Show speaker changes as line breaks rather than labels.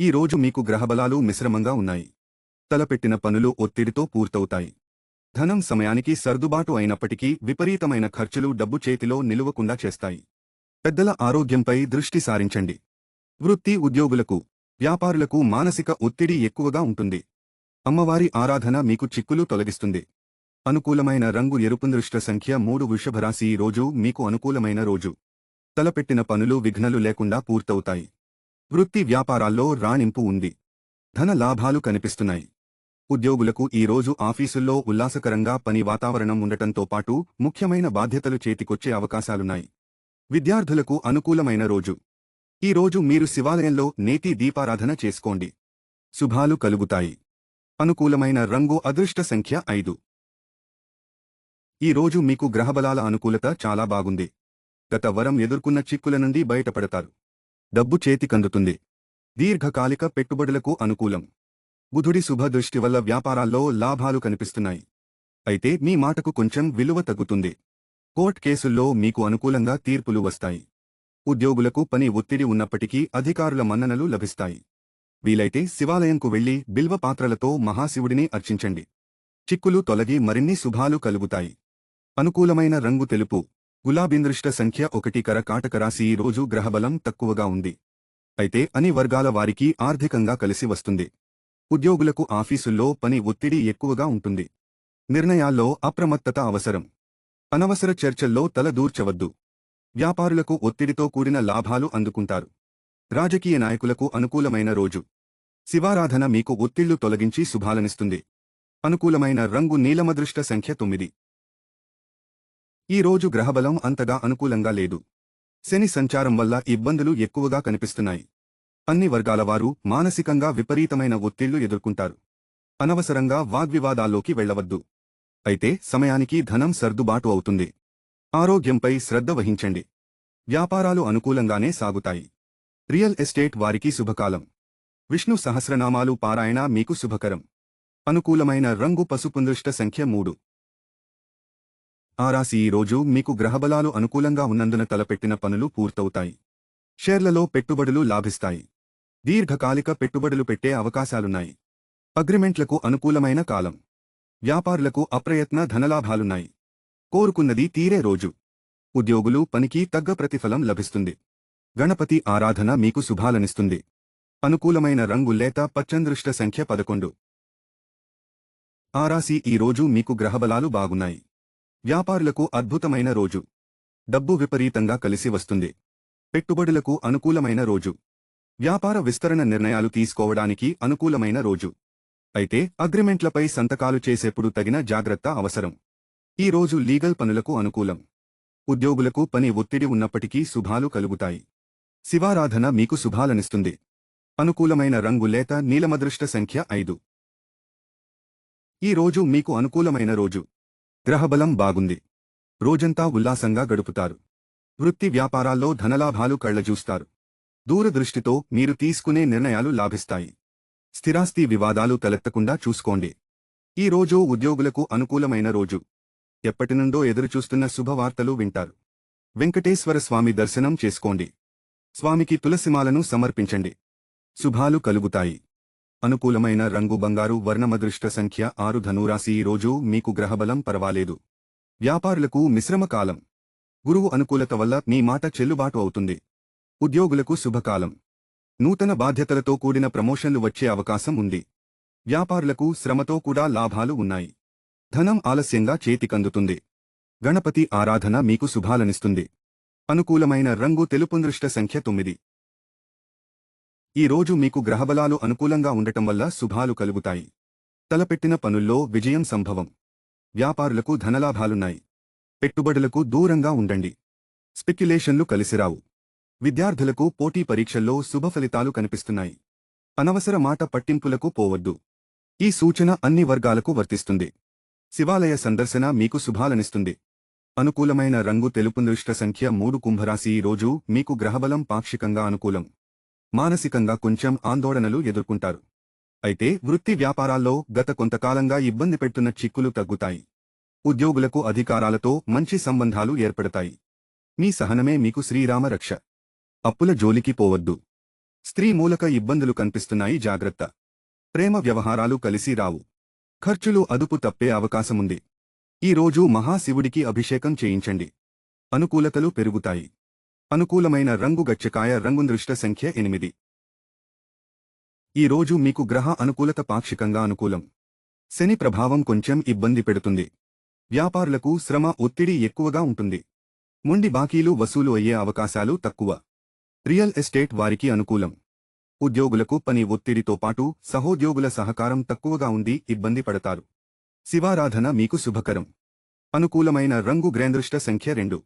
ఈ రోజు మీకు గ్రహబలాలు మిశ్రమంగా ఉన్నాయి. తలపెట్టిన పనులు ఒత్తిడితో పూర్తవుతాయి. ధనం సమయానికి సర్దుబాటు అయినప్పటికీ విపరీతమైన ఖర్చులు డబ్బు చేతిలో నిలువకుండా చేస్తాయి. పెద్దల ఆరోగ్యంపై దృష్టి సారించండి. వృత్తి ఉద్యోగులకు, వ్యాపారులకు మానసిక ఒత్తిడి ఎక్కువగా ఉంటుంది. అమ్మవారి ఆరాధన మీకు చిక్కులు తొలగిస్తుంది. అనుకూలమైన రంగు ఎరుపు. దృష్ట సంఖ్య 3. వృషభరాశి. ఈ రోజు మీకు అనుకూలమైన రోజు. తలపెట్టిన పనులు విఘ్నలు లేకుండా పూర్తవుతాయి. వృత్తి వ్యాపారాల్లో రాణింపు ఉంది. ధన లాభాలు కనిపిస్తున్నాయి. ఉద్యోగులకు ఈ రోజు ఆఫీసుల్లో ఉల్లాసకరంగా పని వాతావరణం ఉండటంతో పాటు ముఖ్యమైన బాధ్యతలు చేతికొచ్చే అవకాశాలున్నాయి. విద్యార్థులకు అనుకూలమైన రోజు. ఈ రోజు మీరు శివాలయంలో నేతి దీపారాధన చేసుకోండి. శుభాలు కలుగుతాయి. అనుకూలమైన రంగు అదృష్ట సంఖ్య 5. ఈ రోజు మీకు గ్రహబలాల అనుకూలత చాలా బాగుంది. గత వరం ఎదుర్కొన్న చిక్కుల నుండి బయటపడతారు. డబ్బు చేతికందుతుంది. దీర్ఘకాలిక పెట్టుబడులకు అనుకూలం. బుధుడి శుభదృష్టి వల్ల వ్యాపారాల్లో లాభాలు కనిపిస్తున్నాయి. అయితే మీ మాటకు కొంచెం విలువ తగ్గుతుంది. కోర్టు కేసుల్లో మీకు అనుకూలంగా తీర్పులు వస్తాయి. ఉద్యోగులకు పని ఒత్తిడి ఉన్నప్పటికీ అధికారుల మన్ననలు లభిస్తాయి. వీలైతే శివాలయంకు వెళ్లి బిల్వ పాత్రలతో మహాశివుడిని అర్చించండి. చిక్కులు తొలగి మరిన్ని శుభాలు కలుగుతాయి. అనుకూలమైన రంగు తెలుపు. గులాబీందృష్ట సంఖ్య 1. కర్కాటక రాశి. ఈ రోజు గ్రహబలం తక్కువగా ఉంది. అయితే అన్ని వర్గాల వారికి ఆర్థికంగా కలిసి వస్తుంది. ఉద్యోగులకు ఆఫీసుల్లో పని ఒత్తిడి ఎక్కువగా ఉంటుంది. నిర్ణయాల్లో అప్రమత్తత అవసరం. అనవసర చర్చల్లో తల దూర్చవద్దు. వ్యాపారులకు ఒత్తిడితో కూడిన లాభాలు అందుకుంటారు. రాజకీయ నాయకులకు అనుకూలమైన రోజు. శివారాధన మీకు ఒత్తిళ్లు తొలగించి శుభాలనిస్తుంది. అనుకూలమైన రంగు నీలమదృష్ట సంఖ్య 9. ఈ రోజు గ్రహబలం అంతగా అనుకూలంగా లేదు. శని సంచారం వల్ల ఇబ్బందులు ఎక్కువగా కనిపిస్తున్నాయి. అన్ని వర్గాలవారు మానసికంగా విపరీతమైన ఒత్తిళ్లు ఎదుర్కొంటారు. అనవసరంగా వాగ్వివాదాల్లోకి వెళ్లవద్దు. అయితే సమయానికి ధనం సర్దుబాటు అవుతుంది. ఆరోగ్యంపై శ్రద్ధ వహించండి. వ్యాపారాలు అనుకూలంగానే సాగుతాయి. రియల్ ఎస్టేట్ వారికి శుభకాలం. విష్ణు సహస్రనామాలు పారాయణ మీకు శుభకరం. అనుకూలమైన రంగు పసుపు. దృష్ట సంఖ్య 3. ఆ రాశి. ఈ రోజు మీకు గ్రహబలాలు అనుకూలంగా ఉన్నందున తలపెట్టిన పనులు పూర్తవుతాయి. షేర్లలో పెట్టుబడులు లాభిస్తాయి. దీర్ఘకాలిక పెట్టుబడులు పెట్టే అవకాశాలున్నాయి. అగ్రిమెంట్లకు అనుకూలమైన కాలం. వ్యాపారులకు అప్రయత్న ధనలాభాలున్నాయి. కోరుకున్నది తీరే రోజు. ఉద్యోగులు పనికి తగ్గ ప్రతిఫలం లభిస్తుంది. గణపతి ఆరాధన మీకు శుభాలనిస్తుంది. అనుకూలమైన రంగు లేత పచ్చందృష్ట సంఖ్య 11. ఆ రాశి. ఈ రోజు మీకు గ్రహబలాలు బాగున్నాయి. వ్యాపారులకు అద్భుతమైన రోజు. డబ్బు విపరీతంగా కలిసి వస్తుంది. పెట్టుబడులకు అనుకూలమైన రోజు. వ్యాపార విస్తరణ నిర్ణయాలు తీసుకోవడానికి అనుకూలమైన రోజు. అయితే అగ్రిమెంట్లపై సంతకాలు చేసేప్పుడు తగిన జాగ్రత్త అవసరం. ఈ రోజు లీగల్ పనులకు అనుకూలం. ఉద్యోగులకు పని ఒత్తిడి ఉన్నప్పటికీ శుభాలు కలుగుతాయి. శివారాధన మీకు శుభాలనిస్తుంది. అనుకూలమైన రంగు లేత నీలమదృష్ట సంఖ్య 5. ఈ రోజు మీకు అనుకూలమైన రోజు. గ్రహబలం బాగుంది. రోజంతా ఉల్లాసంగా గడుపుతారు. వృత్తి వ్యాపారాల్లో ధనలాభాలు కళ్లజూస్తారు. దూరదృష్టితో మీరు తీసుకునే నిర్ణయాలు లాభిస్తాయి. స్థిరాస్తి వివాదాలు తలెత్తకుండా చూసుకోండి. ఈ రోజు ఉద్యోగులకు అనుకూలమైన రోజు. ఎప్పటినుండో ఎదురుచూస్తున్న శుభవార్తలు వింటారు. వెంకటేశ్వర స్వామి దర్శనం చేసుకోండి. స్వామికి తులసిమాలను సమర్పించండి. శుభాలు కలుగుతాయి. అనుకూలమైన రంగు బంగారు వర్ణమదృష్ట సంఖ్య 6. ధనురాశి. ఈ రోజు మీకు గ్రహబలం పర్వాలేదు. వ్యాపారులకు మిశ్రమ కాలం. గురువు అనుకూలత వల్ల మీ మాట చెల్లుబాటు అవుతుంది. ఉద్యోగులకు శుభకాలం. నూతన బాధ్యతలతో కూడిన ప్రమోషన్లు వచ్చే అవకాశం ఉంది. వ్యాపారులకు శ్రమతో కూడా లాభాలు ఉన్నాయి. ధనం ఆలస్యంగా చేతికందుతుంది. గణపతి ఆరాధన మీకు శుభాలనిస్తుంది. అనుకూలమైన రంగు తెలుపు. దృష్ట సంఖ్య 9. ఈ రోజు మీకు గ్రహబలాలు అనుకూలంగా ఉండటం వల్ల శుభాలు కలుగుతాయి. తలపెట్టిన పనుల్లో విజయం సంభవం. వ్యాపారులకు ధనలాభాలున్నాయి. పెట్టుబడులకు దూరంగా ఉండండి. స్పెక్యులేషన్లు కలిసిరావు. విద్యార్థులకు పోటీ పరీక్షల్లో శుభ ఫలితాలు కనిపిస్తున్నాయి. అనవసర మాట పట్టింపులకు పోవద్దు. ఈ సూచన అన్ని వర్గాలకు వర్తిస్తుంది. శివాలయ సందర్శన మీకు శుభాలనిస్తుంది. అనుకూలమైన రంగు తెలుపు. దృష్ట సంఖ్య 3. కుంభరాశి. ఈ రోజు మీకు గ్రహబలం పాక్షికంగా అనుకూలం. మానసికంగా కొంచెం ఆందోళనలు ఎదుర్కొంటారు. అయితే వృత్తి వ్యాపారాల్లో గత కొంతకాలంగా ఇబ్బంది పెడుతున్న చిక్కులు తగ్గుతాయి. ఉద్యోగులకు అధికారాలతో మంచి సంబంధాలు ఏర్పడతాయి. మీ సహనమే మీకు శ్రీరామ రక్ష. అప్పుల జోలికి పోవద్దు. స్త్రీ మూలక ఇబ్బందులు కనిపిస్తున్నాయి, జాగ్రత్త. ప్రేమ వ్యవహారాలు కలిసి రావు. ఖర్చులు అదుపు తప్పే అవకాశముంది. ఈ రోజు మహాశివుడికి అభిషేకం చేయించండి. అనుకూలతలు పెరుగుతాయి. అనుకూలమైన రంగు గచ్చకాయ రంగు. దృష్ట సంఖ్య 8. ఈ రోజు మీకు గ్రహ అనుకూలత పాక్షికంగా అనుకూలం. శని ప్రభావం కొంచెం ఇబ్బంది పెడుతుంది. వ్యాపారులకు శ్రమ ఒత్తిడి ఎక్కువగా ఉంటుంది. మొండి బాకీలు వసూలు అయ్యే అవకాశాలు తక్కువ. రియల్ ఎస్టేట్ వారికి అనుకూలం. ఉద్యోగులకు పని ఒత్తిడితో పాటు సహోద్యోగుల సహకారం తక్కువగా ఉంది, ఇబ్బంది పడతారు. శివారాధన మీకు శుభకరం. అనుకూలమైన రంగు గ్రేందృష్ట సంఖ్య 2.